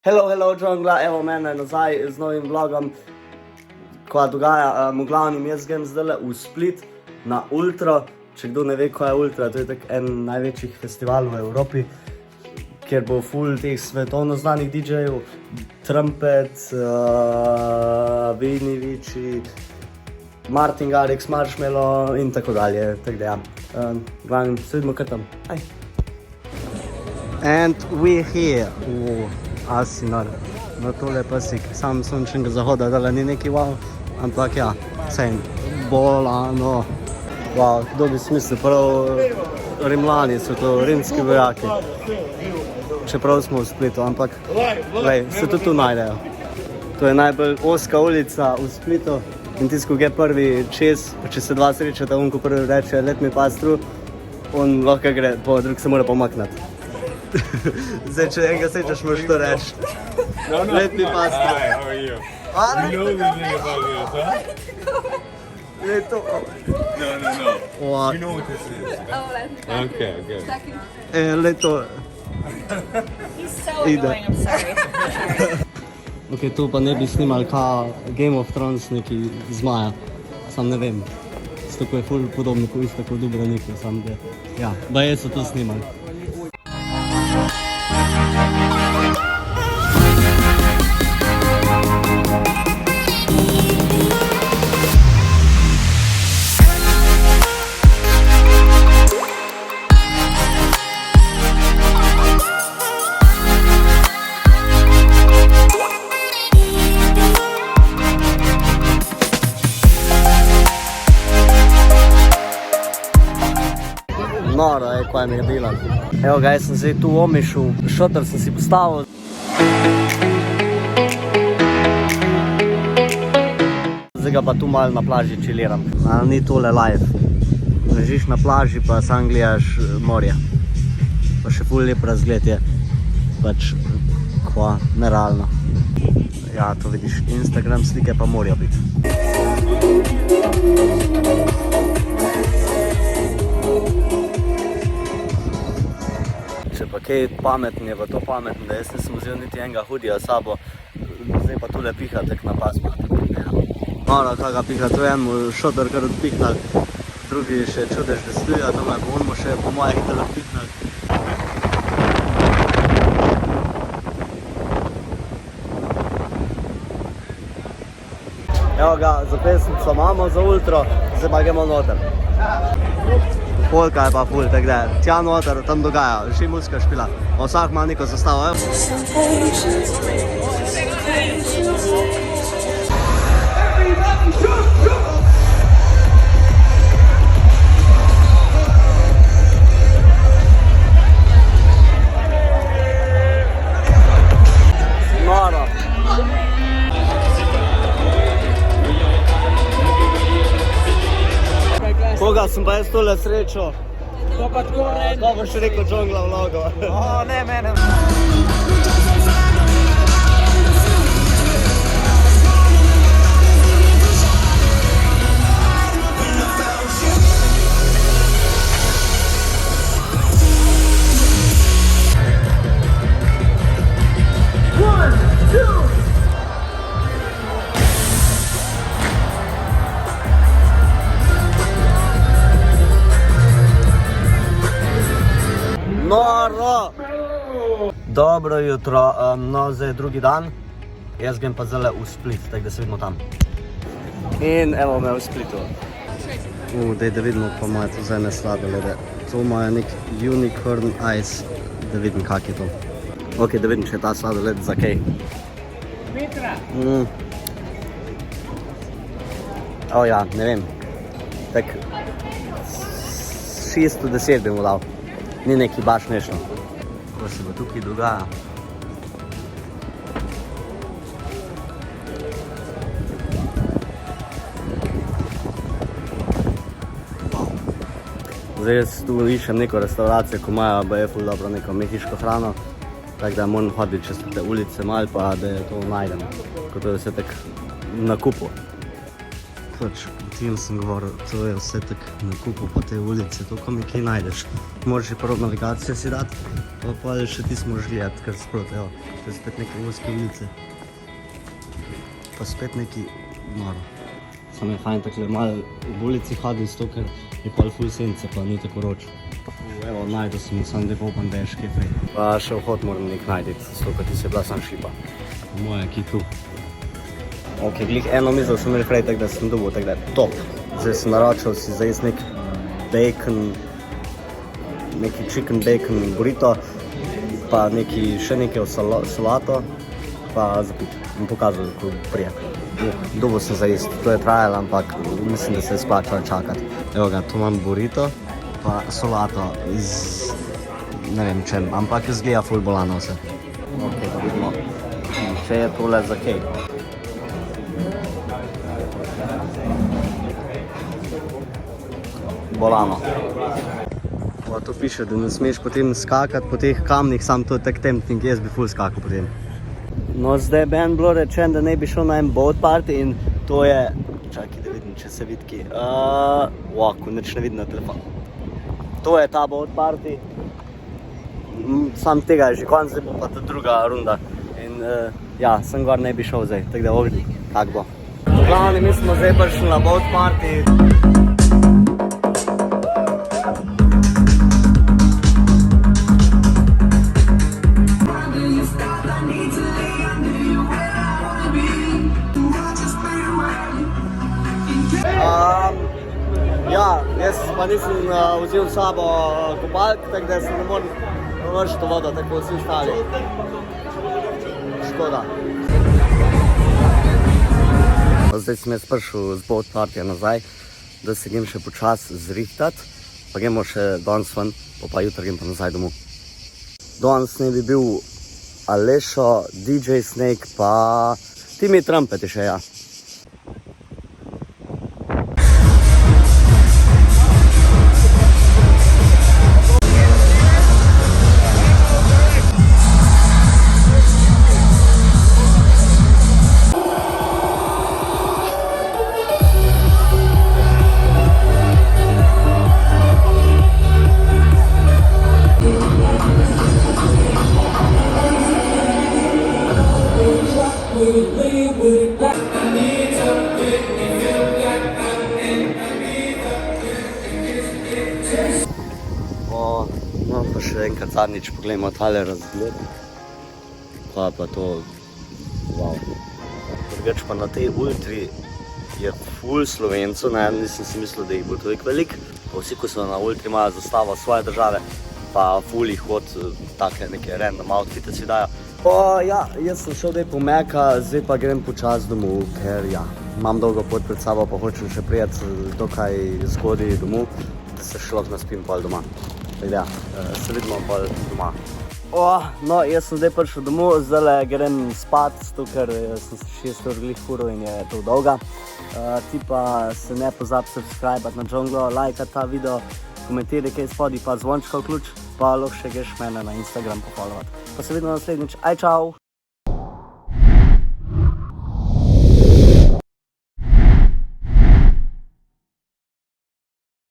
Hello, džungla, evo mene nazaj z novim vlogom, ko dogaja, v glavnem jaz grem zdajle v Split na Ultro. Če kdo ne ve, kaj je Ultra, to je tak en največjih festivalov v Evropi, kjer bo ful teh svetovno znanih DJ-jev, Trumpet, Vinivici, Martin Garrix, Marshmello in tako dalje, tako da ja. Glavnem, se vidimo kar tam, aj. And we're here. Asinar, na tole pasik, sam sončnega zahoda, dala ni neki wow, ampak ja, cen, bolano. Wow, kdo bi smislil, prav Rimljani so to, rimski vojaki. Čeprav smo v Splitu, ampak glej, se tudi tu najdejo. To je najbolj ozka ulica v Splitu in tisto, ko je prvi čez, če se dva srečata, on ko prvi reče let me pass through, on lahko gre, drug se mora pomaknati. Zdaj, če enega srečaš, moraš to reči. Let me pass through. Hi, how are you? You know everything about this, huh? Je to. No. Wow. You know what this is. Oh, that's Okay, good. second. Le to. He's so Ida. annoying, I'm sorry. Ok, tu pa ne bi snimali ka Game of Thrones neki zmaja. Sam ne vem. Tako je ful podobno, ko isto kot Dubrovniku, sam da. Ja, baje so to snimali. Noro je, kaj mi je bilo. Evo ga, jaz sem zdaj tu v Omišu, šotor sem si postavil. Zdaj ga pa tu malo na plaži čiliram. Ali ni tole live. Ležiš na plaži pa sam gledaš morje. Pa še ful lep razgled je. Pač, kva, nerealno. Ja, to vidiš, Instagram slike pa morajo biti. Če pa kaj pametno je, pa to pametno, da jaz nisem vzel niti enega hudija s sabo, zdaj pa tule piha tek na pasma. Mora kakega piha, to je enemu šotor kar odpihnal, drugi še čudež, da stoja doma, pa on mu še po moje hitro odpihnal. Evo ga, za pesnico imamo za Ultro, zdaj pa gremo noter. Polka je pa ful, tako da tja noter, tam dogaja, še muzika špila. Vsak ima neko zastavo, evo. Noro. Koga sem pa jaz tole srečo? To pa tako ne. To boš rekel džungla vlogo. O, ne, mene. Noro! Dobro jutro, no zdaj je drugi dan, jaz grem pa zdajle v Split, tako da se vidimo tam. In evo me v Splitu. Daj da vidimo pa moje tu zdaj sladolede. To imajo nek unicorn ice, da vidim kak je to. Ok, da vidim, če je ta sladoled za kaj. O ja, ne vem, tak 6 od 10 bi mu dal. Ni neki baš nešno. Ko se bo tukaj dogaja. Zdaj jaz tu iščem neko restauracijo, ko imajo baje ful dobro neko mehiško hrano. Tako da moram hoditi čez te ulice malo pa da to najdem. Ko to je vse tak na kupu. Pač film sem govoril, to je vse tako na kupu po tej ulici, to ko mi kaj najdeš. Moraš prvo navigacijo si dati, pa še ti moraš gledati, kar sproti, evo, to je spet neke uske ulice. Pa spet neki noro. Sam je fajn takle malo v ulici hodil s to, ker je pol ful sence, pa ni tako vroč. Evo, najdu sem, sam da popam, da je škej prej. Pa še vhod moram nek najditi, s to, ko ti se bila sam šipa. Moja, ki tu. Ok, glih eno mizo sem imel prej, tako da sem dobil, tako da je top. Zdaj sem naročil si za jesti nek bacon, neki chicken bacon burrito, pa še nekaj solato, pa zapit. Bom pokazal, kako prije. Dobil sem za jesti, to je trajalo, ampak mislim, da se je splačalo čakati. Evo ga, tu imam burrito, pa solato iz ne vem čem, ampak izgleda ful bolano vse. Ok, da vidimo, če je tole za kaj. Bolano. Pa tu piše, da ne smeš potem skakati po teh kamnih, sam to je tak tempting, jaz bi ful skakal potem. No, zdaj bi bilo rečen, da ne bi šel na en boat party in to je, čakaj da vidim, če se vidi ki, ko nič ne vidim na telefonu. To je ta boat party, sam tega je že konc, zdaj bo pa ta druga runda in ja, sem gor ne bi šel zdaj, tako da ovdje, kak bo. V glavni, mi smo zdaj prišli na boat party. Ja, jaz pa nisem vzel s sabo kopalk, tako da se ne morem vršiti vodo, tako vsi ostali. Škoda. Zdaj sem jaz prišel z boat partija nazaj, da se grem še počas zrihtati, pa gremo še danes ven, pa jutri grem pa nazaj domov. Danes ne bi bil Alešo, DJ Snake, pa Timmy Trumpet je še, ja. No, pa še enkrat zadnjič pogledamo tale razgled. Pa to, wow. Drugač pa na tej ultri je ful Slovencev, nisem si mislil, da jih bo toliko velik. Pa vsi, ko so na ultri imajo zastavo svoje države, pa ful jih od take neke random outfite si dajo. Ja, jaz sem šel po Meka, zdaj pa grem počas domov, ker ja, imam dolgo pot pred sabo, pa hočem še prijeti dokaj zgodaj domov, da se še lahko naspim pol doma. Ja, se vidimo pol doma. No, jaz sem zdaj prišel domov, zdaj grem spat, zato ker sem se 6 ur glih furil in je to dolga. Ti pa se ne pozabi subscribe na Džonglo, lajkati ta video, komentiraj kaj spodaj, pa zvončka vključ, pa lahko še greš mene na Instagram pofollowati. Pa se vidimo naslednjič, aj čau!